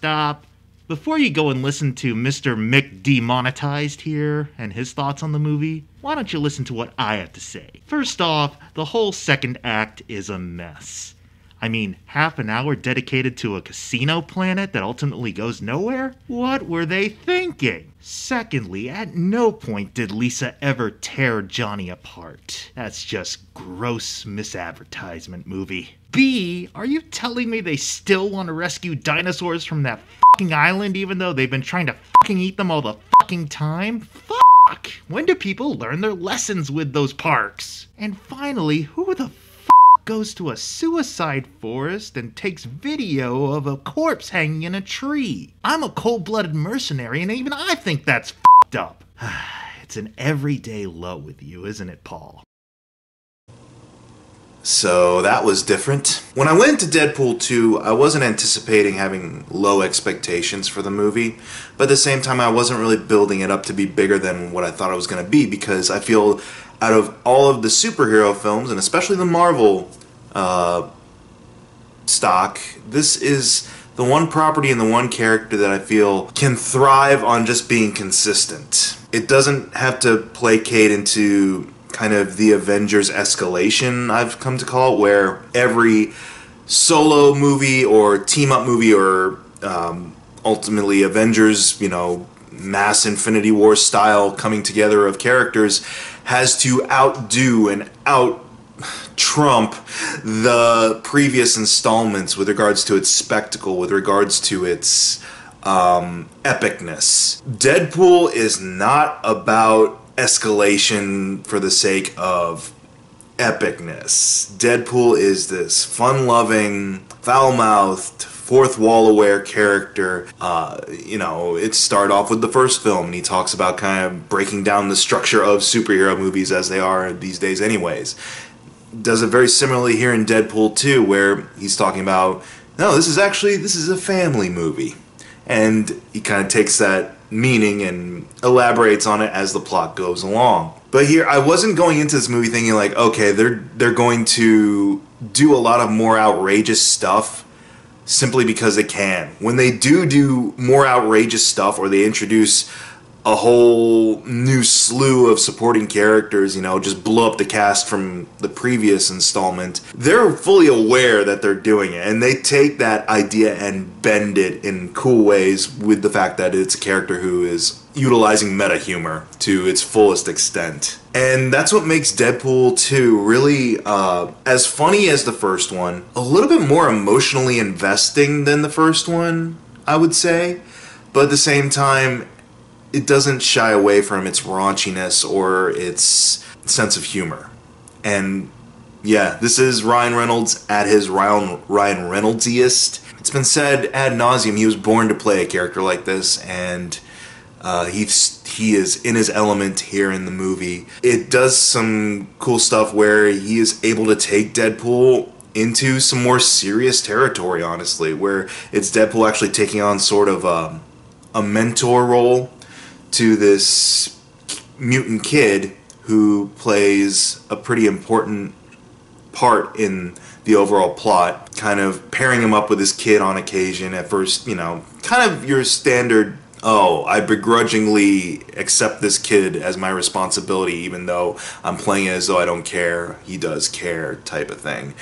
stop. Before you go and listen to Mr. Mick Demonetized here and his thoughts on the movie, why don't you listen to what I have to say? First off, the whole second act is a mess. I mean, half an hour dedicated to a casino planet that ultimately goes nowhere? What were they thinking? Secondly, at no point did Lisa ever tear Johnny apart. That's just gross misadvertisement movie. B, are you telling me they still want to rescue dinosaurs from that fucking island even though they've been trying to fucking eat them all the fucking time? Fuck! When do people learn their lessons with those parks? And finally, who the goes to a suicide forest and takes video of a corpse hanging in a tree? I'm a cold-blooded mercenary and even I think that's fucked up. It's an everyday low with you, isn't it, Paul? So that was different. When I went to Deadpool 2, I wasn't anticipating having low expectations for the movie, but at the same time I wasn't really building it up to be bigger than what I thought it was going to be, because I feel out of all of the superhero films, and especially the Marvel stock, this is the one property and the one character that I feel can thrive on just being consistent. It doesn't have to placate into kind of the Avengers escalation, I've come to call it, where every solo movie or team-up movie or ultimately Avengers, mass Infinity War style coming together of characters has to outdo and out-trump the previous installments with regards to its spectacle, with regards to its epicness. Deadpool is not about escalation for the sake of epicness. Deadpool is this fun-loving, foul-mouthed, fourth wall-aware character. It started off with the first film, and he talks about kind of breaking down the structure of superhero movies as they are these days anyways. Does it very similarly here in Deadpool 2, where he's talking about, no, this is a family movie. And he kind of takes that meaning and elaborates on it as the plot goes along. But here, I wasn't going into this movie thinking like, okay, they're going to do a lot of more outrageous stuff simply because they can. When they do more outrageous stuff, or they introduce a whole new slew of supporting characters, just blow up the cast from the previous installment, they're fully aware that they're doing it, and they take that idea and bend it in cool ways with the fact that it's a character who is utilizing meta humor to its fullest extent. And that's what makes Deadpool 2 really as funny as the first one, a little bit more emotionally investing than the first one, I would say, but at the same time, it doesn't shy away from its raunchiness or its sense of humor. And yeah, this is Ryan Reynolds at his Ryan Reynoldsiest. It's been said ad nauseum, he was born to play a character like this, and he is in his element here in the movie. It does some cool stuff where he is able to take Deadpool into some more serious territory, honestly, where it's Deadpool actually taking on sort of a mentor role to this mutant kid who plays a pretty important part in the overall plot, kind of pairing him up with this kid on occasion. At first, kind of your standard, oh, I begrudgingly accept this kid as my responsibility even though I'm playing it as though I don't care. He does care type of thing.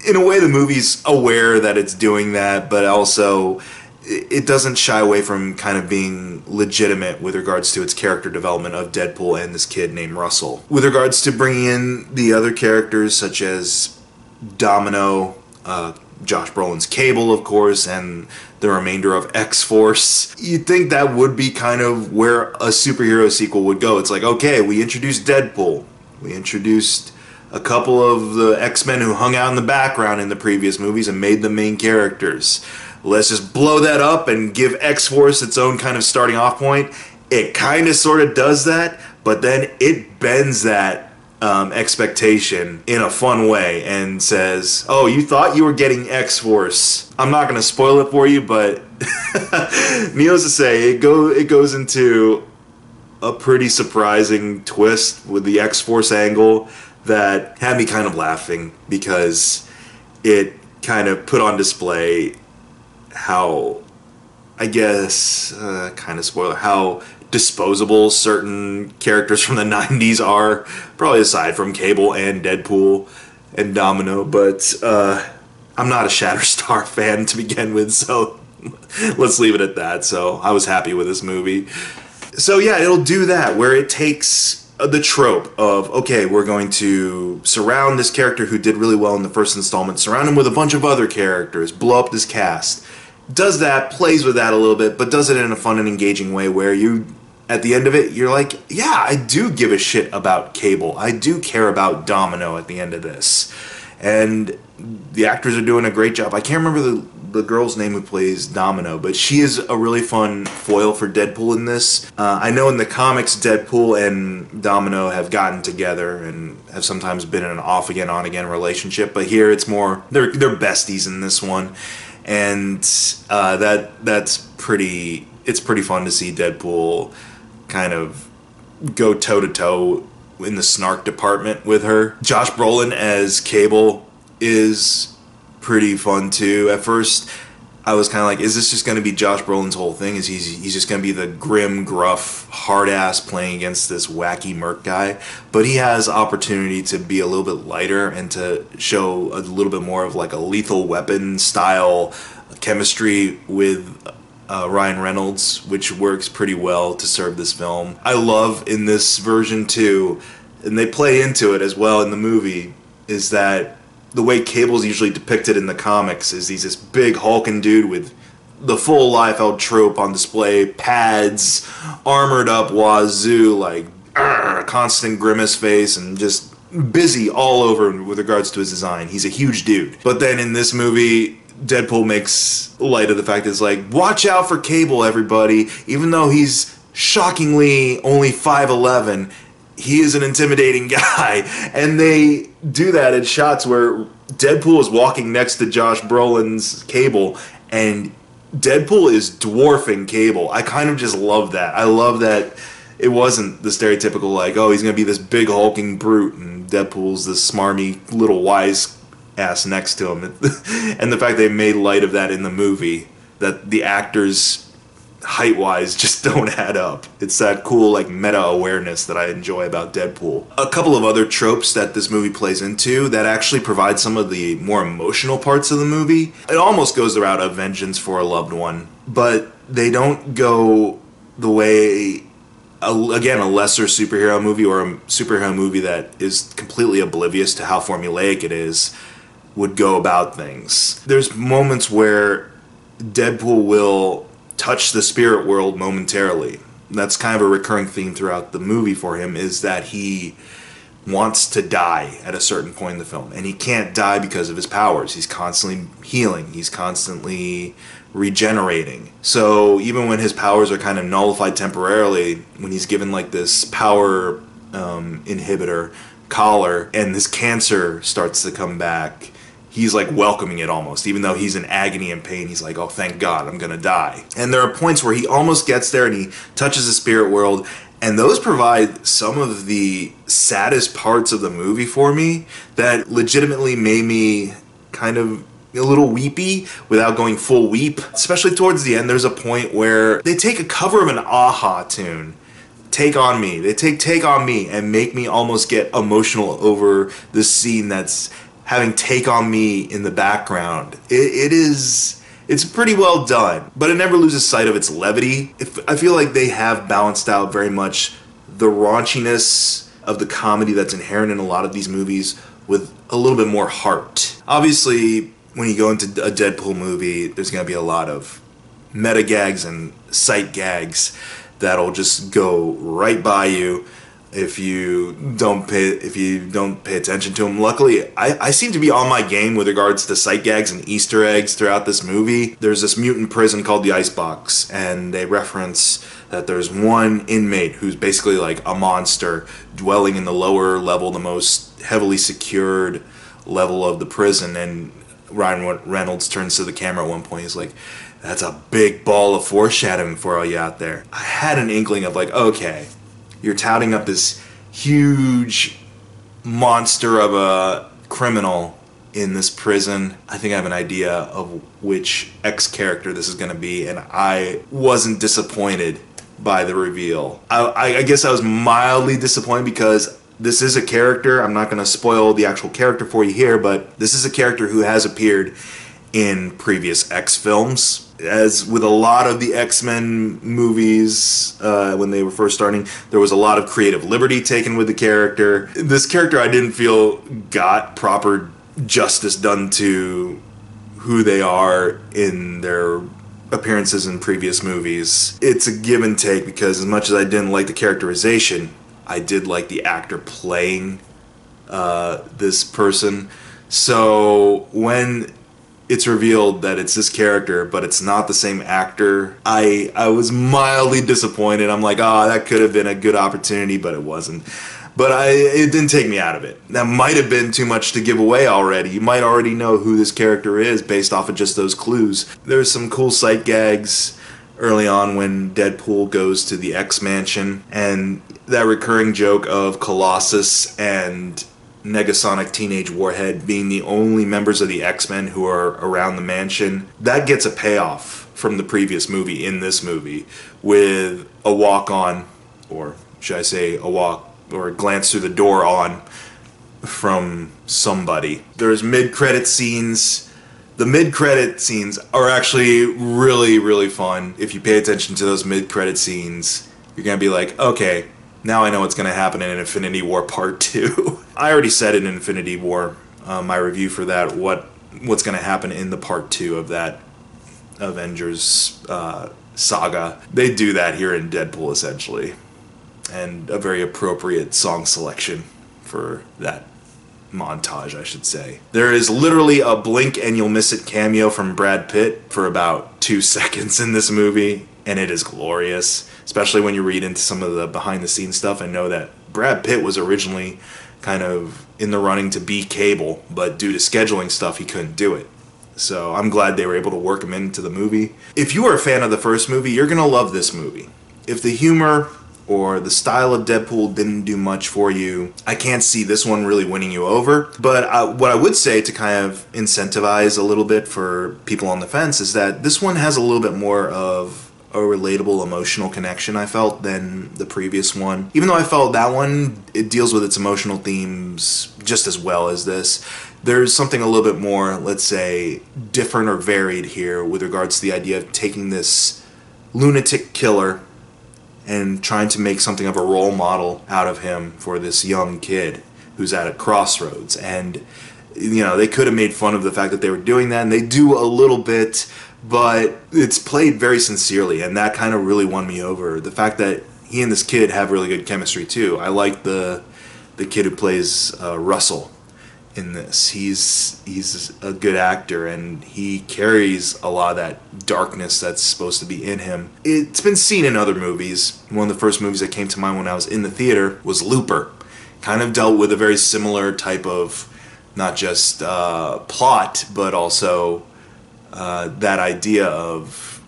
In a way, the movie's aware that it's doing that, but also it doesn't shy away from kind of being legitimate with regards to its character development of Deadpool and this kid named Russell. With regards to bringing in the other characters such as Domino, Josh Brolin's Cable, of course, and the remainder of X-Force, you'd think that would be kind of where a superhero sequel would go. It's like, okay, we introduced Deadpool. We introduced a couple of the X-Men who hung out in the background in the previous movies and made them main characters. Let's just blow that up and give X-Force its own kind of starting off point. It kind of sort of does that, but then it bends that expectation in a fun way and says, oh, you thought you were getting X-Force. I'm not going to spoil it for you, but needless to say, it goes into a pretty surprising twist with the X-Force angle that had me kind of laughing, because it kind of put on display how I guess, kind of spoiler, how disposable certain characters from the 90s are, probably aside from Cable and Deadpool and Domino, but I'm not a Shatterstar fan to begin with, so let's leave it at that. So I was happy with this movie. So yeah, it'll do that, where it takes the trope of, okay, we're going to surround this character who did really well in the first installment, surround him with a bunch of other characters, blow up this cast. Does that, plays with that a little bit, but does it in a fun and engaging way where you, at the end of it, you're like, yeah, I do give a shit about Cable. I do care about Domino at the end of this. And the actors are doing a great job. I can't remember the girl's name who plays Domino, but she is a really fun foil for Deadpool in this. I know in the comics, Deadpool and Domino have gotten together and have sometimes been in an off-again, on-again relationship, but here it's more, they're besties in this one. And that's pretty, it's pretty fun to see Deadpool kind of go toe-to-toe in the snark department with her. Josh Brolin as Cable is pretty fun too. At first, I was kind of like, is this just going to be Josh Brolin's whole thing? Is he's just going to be the grim, gruff, hard-ass playing against this wacky Merc guy? But he has opportunity to be a little bit lighter and to show a little bit more of like a Lethal Weapon style chemistry with Ryan Reynolds, which works pretty well to serve this film. I love in this version too, and they play into it as well in the movie, is that the way Cable's usually depicted in the comics is he's this big hulking dude with the full Liefeld trope on display, pads, armored up wazoo, like constant grimace face, and just busy all over with regards to his design. He's a huge dude. But then in this movie, Deadpool makes light of the fact that it's like, watch out for Cable, everybody. Even though he's shockingly only 5'11", he is an intimidating guy. And they do that in shots where Deadpool is walking next to Josh Brolin's Cable, and Deadpool is dwarfing Cable. I kind of just love that. I love that it wasn't the stereotypical, like, oh, he's going to be this big hulking brute, and Deadpool's this smarmy little wise ass next to him. And the fact they made light of that in the movie, that the actors height-wise just don't add up. It's that cool like meta-awareness that I enjoy about Deadpool. A couple of other tropes that this movie plays into that actually provide some of the more emotional parts of the movie. It almost goes the route of vengeance for a loved one, but they don't go the way, again, a lesser superhero movie or a superhero movie that is completely oblivious to how formulaic it is would go about things. There's moments where Deadpool will touch the spirit world momentarily. That's kind of a recurring theme throughout the movie for him, is that he wants to die at a certain point in the film, and he can't die because of his powers. He's constantly healing, he's constantly regenerating. So even when his powers are kind of nullified temporarily, when he's given like this power inhibitor collar and this cancer starts to come back, he's like welcoming it almost. Even though he's in agony and pain, he's like, oh, thank God, I'm gonna die. And there are points where he almost gets there and he touches the spirit world, and those provide some of the saddest parts of the movie for me that legitimately made me kind of a little weepy without going full weep. Especially towards the end, there's a point where they take a cover of an a-ha tune, Take On Me. They take On Me and make me almost get emotional over this scene that's having Take On Me in the background. It's pretty well done, but it never loses sight of its levity. I feel like they have balanced out very much the raunchiness of the comedy that's inherent in a lot of these movies with a little bit more heart. Obviously, when you go into a Deadpool movie, there's going to be a lot of meta gags and sight gags that'll just go right by you if you don't pay attention to them. Luckily, I seem to be on my game with regards to sight gags and Easter eggs throughout this movie. There's this mutant prison called the Icebox, and they reference that there's one inmate who's basically like a monster dwelling in the lower level, the most heavily secured level of the prison. And Ryan Reynolds turns to the camera at one point, he's like, that's a big ball of foreshadowing for all you out there. I had an inkling of like, okay, you're touting up this huge monster of a criminal in this prison. I think I have an idea of which X character this is going to be, and I wasn't disappointed by the reveal. I guess I was mildly disappointed because this is a character. I'm not going to spoil the actual character for you here, but this is a character who has appeared in previous X films. As with a lot of the X-Men movies, when they were first starting, there was a lot of creative liberty taken with the character. This character I didn't feel got proper justice done to who they are in their appearances in previous movies. It's a give and take, because as much as I didn't like the characterization, I did like the actor playing this person. So when it's revealed that it's this character, but it's not the same actor, I was mildly disappointed. I'm like, oh, that could have been a good opportunity, but it wasn't. But it didn't take me out of it. That might have been too much to give away already. You might already know who this character is based off of just those clues. There's some cool sight gags early on when Deadpool goes to the X-Mansion, and that recurring joke of Colossus and Negasonic Teenage Warhead being the only members of the X-Men who are around the mansion. That gets a payoff from the previous movie in this movie with a walk-on, or should I say a walk, or a glance through the door on from somebody. There's mid-credit scenes. The mid-credit scenes are actually really, really fun. If you pay attention to those mid-credit scenes, you're going to be like, okay, now I know what's going to happen in Infinity War Part 2. I already said in Infinity War, my review for that, what's going to happen in the Part 2 of that Avengers saga. They do that here in Deadpool, essentially. And a very appropriate song selection for that montage, I should say. There is literally a blink and you'll miss it cameo from Brad Pitt for about 2 seconds in this movie, and it is glorious, especially when you read into some of the behind the scenes stuff and know that Brad Pitt was originally kind of in the running to be Cable, but due to scheduling stuff he couldn't do it. So I'm glad they were able to work him into the movie. If you are a fan of the first movie, you're gonna love this movie. If the humor or the style of Deadpool didn't do much for you, I can't see this one really winning you over. But what I would say to kind of incentivize a little bit for people on the fence is that this one has a little bit more of a relatable emotional connection, I felt, than the previous one. Even though I felt that one, it deals with its emotional themes just as well as this. There's something a little bit more, let's say, different or varied here with regards to the idea of taking this lunatic killer and trying to make something of a role model out of him for this young kid who's at a crossroads. And, you know, they could have made fun of the fact that they were doing that, and they do a little bit, but it's played very sincerely, and that kind of really won me over. The fact that he and this kid have really good chemistry, too. I like the kid who plays Russell in this. He's a good actor, and he carries a lot of that darkness that's supposed to be in him. It's been seen in other movies. One of the first movies that came to mind when I was in the theater was Looper. Kind of dealt with a very similar type of, not just plot, but also that idea of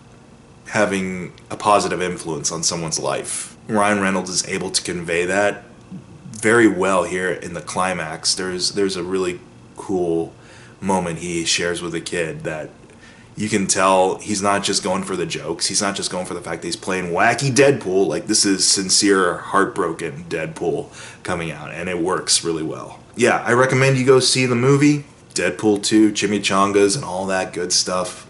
having a positive influence on someone's life. Ryan Reynolds is able to convey that very well here in the climax. There's a really cool moment he shares with a kid that you can tell he's not just going for the jokes. He's not just going for the fact that he's playing wacky Deadpool. Like, this is sincere, heartbroken Deadpool coming out, and it works really well. Yeah, I recommend you go see the movie. Deadpool 2, chimichangas, and all that good stuff.